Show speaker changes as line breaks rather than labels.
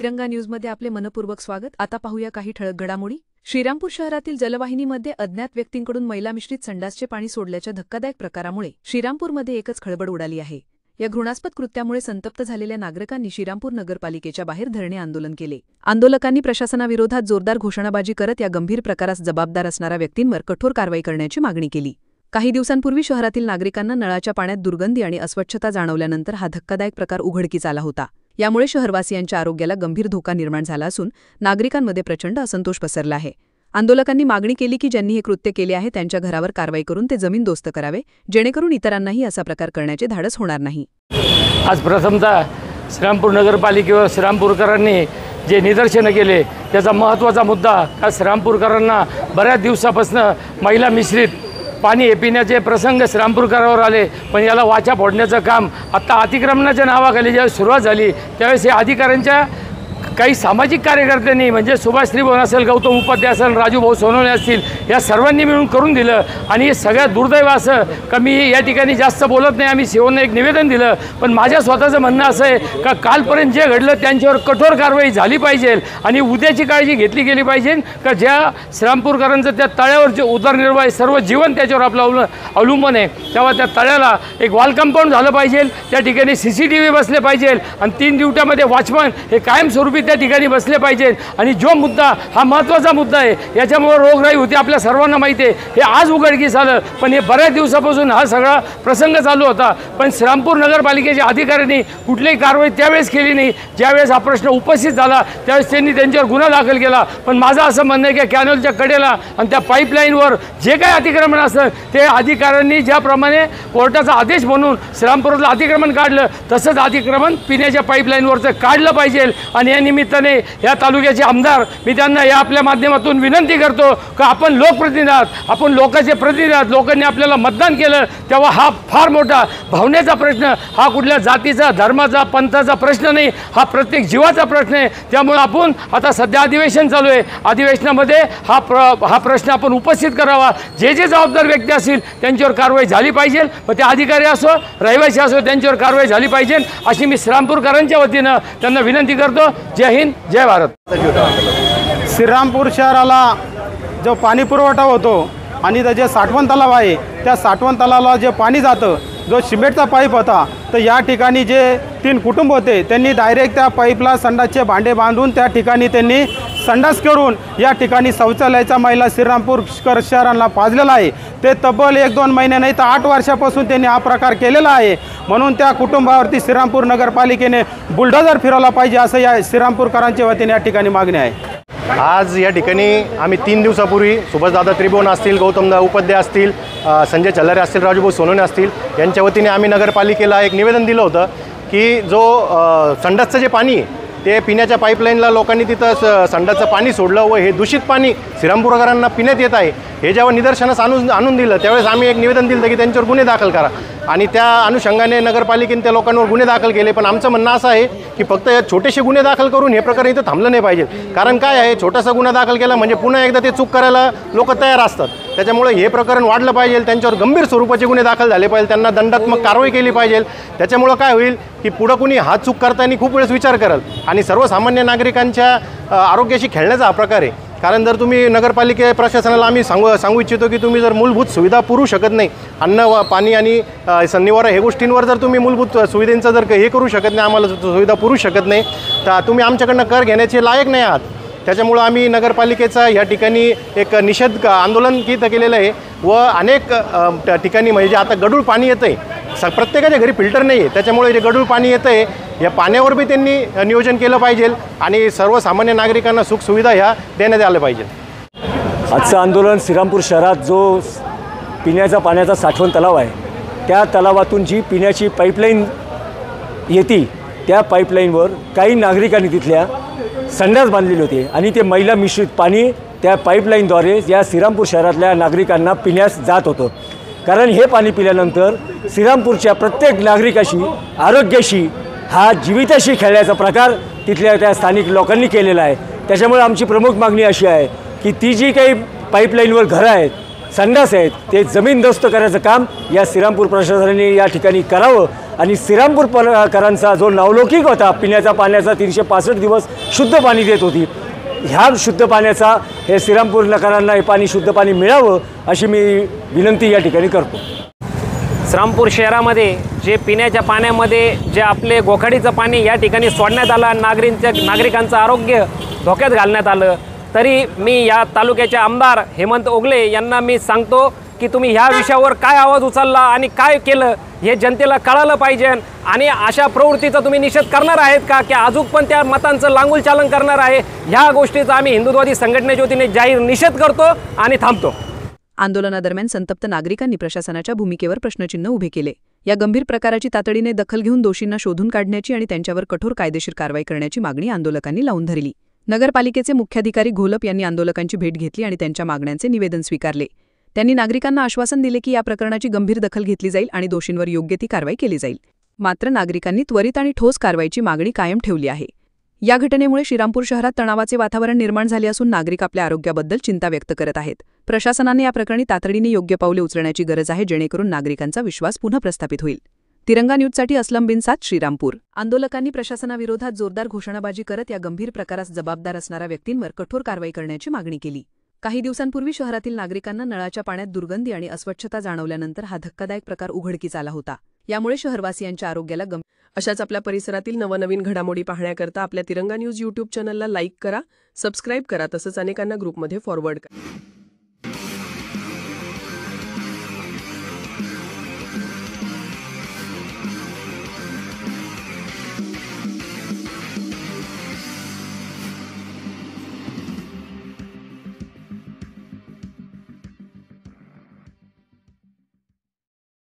तिरंगा न्यूजमध्ये आपले मनपूर्वक स्वागत। आता पाहूया काही ठळक घडामोडी। श्रीरामपूर शहरातील जलवाहिनीमध्ये अज्ञात व्यक्तींकडून मैला मिश्रित संडासचे पाणी सोडल्याच्या धक्कादायक प्रकारामुळे श्रीरामपूरमध्ये एकच खळबळ उडाली आहे। या घृणास्पद कृत्यामुळे संतप्त झालेल्या नागरिकांनी श्रीरामपूर नगरपालिकेच्या बाहेर धरणे आंदोलन केले। आंदोलकांनी प्रशासनाविरोधात जोरदार घोषणाबाजी करत या गंभीर प्रकारास जबाबदार असणाऱ्या व्यक्तींवर कठोर कारवाई करण्याची मागणी केली। काही दिवसांपूर्वी शहरातील नागरिकांना नळाच्या पाण्यात दुर्गंधी आणि अस्वच्छता जाणवल्यानंतर हा धक्कादायक प्रकार उघडकीस आला होता। यामुळे शहरवासियांच्या आरोग्याला गंभीर धोका निर्माण झाला असून नागरिकांमध्ये प्रचंड असंतोष पसरला आहे। आंदोलकांनी मागणी केली की ज्यांनी हे कृत्य केले आहे त्यांच्या घरावर कारवाई करून ते जमीनदोस्त करावे, जेणेकरून इतरांनाही असा प्रकार करण्याचे धाडस होणार नाही।
आज प्रथमतः श्रीरामपूर नगरपालिकेवर श्रीरामपूरकरांनी जे निदर्शनं केले त्याचा महत्त्वाचा मुद्दा का श्रीरामपूरकरांना बऱ्याच दिवसापासून मैला मिश्रित पाणी पिण्याचे प्रसंग श्रीरामपूरकरांवर आले, पण याला वाचा फोडण्याचं काम आता अतिक्रमणाच्या नावाखाली ज्यावेळेस सुरुवात झाली त्यावेळेस हे अधिकाऱ्यांच्या काही सामाजिक कार्यकर्त्यांनी म्हणजे सुभाष त्रिभुवन असेल, गौतम उपाध्याय असेल, राजूभाऊ सोनवणे असतील, या सर्वांनी मिळून करून दिलं। आणि हे सगळ्यात दुर्दैव असं का मी या ठिकाणी जास्त बोलत नाही, आम्ही शिवनं एक निवेदन दिलं, पण माझ्या स्वतःचं म्हणणं असं आहे का कालपर्यंत जे घडलं त्यांच्यावर कठोर कारवाई झाली पाहिजे आणि उद्याची काळजी घेतली गेली पाहिजे का ज्या श्रीरामपूरकरांचं त्या तळ्यावर जे उदरनिर्वाह आहे सर्व जीवन त्याच्यावर आपलं अवलंबून आहे, तेव्हा त्या तळ्याला एक वॉल कंपाऊंड झालं पाहिजे, त्या ठिकाणी CCTV बसले पाहिजे आणि 3 ड्युट्यामध्ये वॉचमन हे कायमस्वरूपी त्या ठिकाणी बसले पाहिजेत। आणि जो मुद्दा हा महत्त्वाचा मुद्दा आहे, याच्यामुळे रोगराई होती आपल्या सर्वांना माहिती आहे, हे आज उघडकीस आलं, पण हे बऱ्याच दिवसापासून हा सगळा प्रसंग चालू होता, पण श्रीरामपूर नगरपालिकेच्या अधिकाऱ्यांनी कुठलीही कारवाई त्यावेळेस केली नाही। ज्यावेळेस हा प्रश्न उपस्थित झाला त्यावेळेस त्यांनी त्यांच्यावर गुन्हा दाखल केला, पण माझं असं म्हणणं आहे की कॅनलच्या कडेला आणि त्या पाईपलाईनवर जे काही अतिक्रमण असतं ते अधिकाऱ्यांनी ज्याप्रमाणे कोर्टाचा आदेश म्हणून श्रीरामपूरला अतिक्रमण काढलं तसंच अतिक्रमण पिण्याच्या पाईपलाईनवरचं काढलं पाहिजे। आणि या निमित्ताने या तालुक्याचे आमदार मी त्यांना या आपल्या माध्यमातून विनंती करतो की आपण लोकप्रतिनिधी आहात, आपण लोकांचे प्रतिनिधी आहात, लोकांनी आपल्याला मतदान केलं तेव्हा हा फार मोठा भावनेचा प्रश्न, हा कुठल्या जातीचा धर्माचा पंथाचा प्रश्न नाही, हा प्रत्येक जीवाचा प्रश्न आहे। त्यामुळे आपण आता सध्या अधिवेशन चालू आहे, अधिवेशनामध्ये हा प्रश्न आपण उपस्थित करावा, जे जबाबदार व्यक्ती असतील त्यांच्यावर कारवाई झाली पाहिजे, मग ते अधिकारी असो रहिवासी असो त्यांच्यावर कारवाई झाली पाहिजे अशी मी श्रीरामपूरकरांच्या वतीनं त्यांना विनंती करतो। जय हिंद, जय भारत।
श्रीरामपूर शहराला जो पाणी पुरवठा होतो आणि जे साठवण तलाव आहे त्या साठवण तलावाला जे पाणी जातं, जो सिमेंटचा पाईप होता, तर या ठिकाणी जे 3 कुटुंब होते त्यांनी डायरेक्ट त्या पाईपला संडासचे भांडे बांधून त्या ठिकाणी त्यांनी संडास करून या ठिकाणी शौचालयाचा मैला श्रीरामपूर शहराला पाजलेला आहे। ते तब्बल 1-2 महिने नाही तर 8 वर्षापासून त्यांनी हा प्रकार केलेला आहे, म्हणून त्या कुटुंबावरती श्रीरामपूर नगरपालिकेने बुलडोझर फिरवला पाहिजे असं या श्रीरामपूरकरांच्या वतीने या ठिकाणी मागणी आहे।
आज या ठिकाणी आम्ही 3 दिवसापूर्वी सुभाषदादा त्रिभुवन असतील, गौतमदा उपाध्याय असतील, संजय चल्लारे असतील, राजूभाऊ सोनवणे असतील यांच्या वतीने आम्ही नगरपालिकेला एक निवेदन दिलं होतं की जो संडासचं जे पाणी ते पिण्याच्या पाईपलाईनला लोकांनी तिथं संडासचं पाणी सोडलं व हे दूषित पाणी श्रीरामपूरकरांना पिण्यात येत आहे, हे जेव्हा निदर्शनास आणून दिलं त्यावेळेस आम्ही एक निवेदन दिलं की त्यांच्यावर गुन्हे दाखल करा आणि त्या अनुषंगाने नगरपालिकेने त्या लोकांवर गुन्हे दाखल केले। पण आमचं म्हणणं असं आहे की फक्त छोटेसे गुन्हे दाखल करून हे प्रकरण इथं थांबलं नाही पाहिजे, कारण काय आहे छोटासा गुन्हा दाखल केला म्हणजे पुन्हा एकदा ते चूक करायला लोक तयार असतात, त्याच्यामुळे हे प्रकरण वाढलं पाहिजे, त्यांच्यावर गंभीर स्वरूपाचे गुन्हे दाखल झाले पाहिजे, त्यांना दंडात्मक कारवाई केली पाहिजे। त्याच्यामुळं काय होईल की पुढं कुणी हा चूक करताना खूप वेळेस विचार करेल आणि सर्वसामान्य नागरिकांच्या आरोग्याशी खेळण्याचा हा प्रकार आहे। कारण जर तुम्ही नगरपालिके प्रशासनाला आम्ही सांगू इच्छितो की तुम्ही जर मूलभूत सुविधा पुरवू शकत नाही, अन्न व पाणी आणि निवारा हे गोष्टींवर जर तुम्ही मूलभूत सुविधांचं जर हे करू शकत नाही, आम्हाला सुविधा पुरवू शकत नाही, तर तुम्ही आमच्याकडनं कर घेण्याचे लायक नाही आहात। त्याच्यामुळं आम्ही नगरपालिकेचा या ठिकाणी एक निषेध आंदोलन इथं केलेलं आहे व अनेक ठिकाणी म्हणजे आता गढूळ पाणी येतं आहे, प्रत्येकाच्या घरी फिल्टर नाही आहे, त्याच्यामुळे जे गढूळ पाणी येतं आहे या पाण्यावर बी त्यांनी नियोजन केलं पाहिजे आणि सर्वसामान्य नागरिकांना सुखसुविधा ह्या देण्यात आल्या पाहिजे।
आजचं आंदोलन श्रीरामपूर शहरात जो पिण्याचा पाण्याचा साठवण तलाव आहे त्या तलावातून जी पिण्याची पाईपलाईन येते त्या पाईपलाईनवर काही नागरिकांनी तिथल्या संडास बांधलेले होते आणि ते मैला मिश्रित पाणी त्या पाईपलाईनद्वारे या श्रीरामपूर शहरातल्या नागरिकांना पिण्यास जात होतं। कारण हे पाणी पिल्यानंतर श्रीरामपूरच्या प्रत्येक नागरिकाशी आरोग्याशी हा जीविताशी खेळण्याचा प्रकार तिथल्या त्या स्थानिक लोकांनी केलेला आहे। त्याच्यामुळे आमची प्रमुख मागणी अशी आहे की ती जी काही पाईपलाईनवर घरं आहेत संडास आहेत ते जमीनदोस्त करायचं काम या श्रीरामपूर प्रशासनाने या ठिकाणी करावं आणि श्रीरामपूरकरांचा जो नावलौकिक होता पिण्याच्या पाण्याचा 365 दिवस शुद्ध पाणी देत होती, ह्या शुद्ध पाण्याचा हे श्रीरामपूरकरांना हे पाणी शुद्ध पाणी मिळावं अशी मी विनंती या ठिकाणी करतो.
श्रीरामपूर शहरामध्ये जे पिण्याच्या पाण्यामध्ये जे आपले गोखाडीचं पाणी या ठिकाणी सोडण्यात आलं, नागरिकांचं आरोग्य धोक्यात घालण्यात आलं, तरी मी या तालुक्याचे आमदार हेमंत ओगले यांना मी सांगतो की तुम्ही ह्या विषयावर काय आवाज उचलला आणि काय केलं हे जनतेला कळालं पाहिजे आणि अशा प्रवृत्तीचा तुम्ही निषेध करणार आहेत का की अजून पण त्या मतांचं लांगुल चालन करणार आहे. ह्या गोष्टीचा आम्ही हिंदुत्ववादी संघटनेच्या वतीने जाहीर निषेध करतो आणि थांबतो.
आंदोलनादरम्यान संतप्त नागरिकांनी प्रशासनाच्या भूमिकेवर प्रश्नचिन्ह उभे केले. या गंभीर प्रकाराची तातडीने दखल घेऊन दोषींना शोधून काढण्याची आणि त्यांच्यावर कठोर कायदेशीर कारवाई करण्याची मागणी आंदोलकांनी लावून धरली. नगरपालिकेचे मुख्याधिकारी घोलप यांनी आंदोलकांची भेट घेतली आणि त्यांच्या मागण्यांचे निवेदन स्वीकारले. त्यांनी नागरिकांना आश्वासन दिले की या प्रकरणाची गंभीर दखल घेतली जाईल आणि दोषींवर योग्य ती कारवाई केली जाईल. मात्र नागरिकांनी त्वरित आणि ठोस कारवाईची मागणी कायम ठेवली आहे. या घटनेमुळे श्रीरामपूर शहरात तणावाचे वातावरण निर्माण झाले असून नागरिक आपल्या आरोग्याबद्दल चिंता व्यक्त करत आहेत. प्रशासनाने या प्रकरणी तातडीने योग्य पावले उचलण्याची गरज आहे जेणेकरून नागरिकांचा विश्वास पुन्हा प्रस्थापित होईल. तिरंगा न्यूजसाठी असलम बिन साद, श्रीरामपूर. आंदोलकांनी प्रशासनाविरोधात जोरदार घोषणाबाजी करत या गंभीर प्रकारास जबाबदार असणाऱ्या व्यक्तींवर कठोर कारवाई करण्याची मागणी केली. काही दिवसांपूर्वी शहरातील नागरिकांना नळाच्या पाण्यात दुर्गंधी आणि अस्वच्छता जाणवल्यानंतर हा धक्कादायक प्रकार उघडकीस आला होता. यामुळे शहरवासियांच्या आरोग्याला
अशाच आपल्या परिसरातील नवनवीन घडामोडी पाहण्याकरता आपल्या तिरंगा न्यूज यूट्यूब चॅनलला लाईक करा, सबस्क्राईब करा, तसंच अनेकांना ग्रुपमध्ये फॉरवर्ड करा.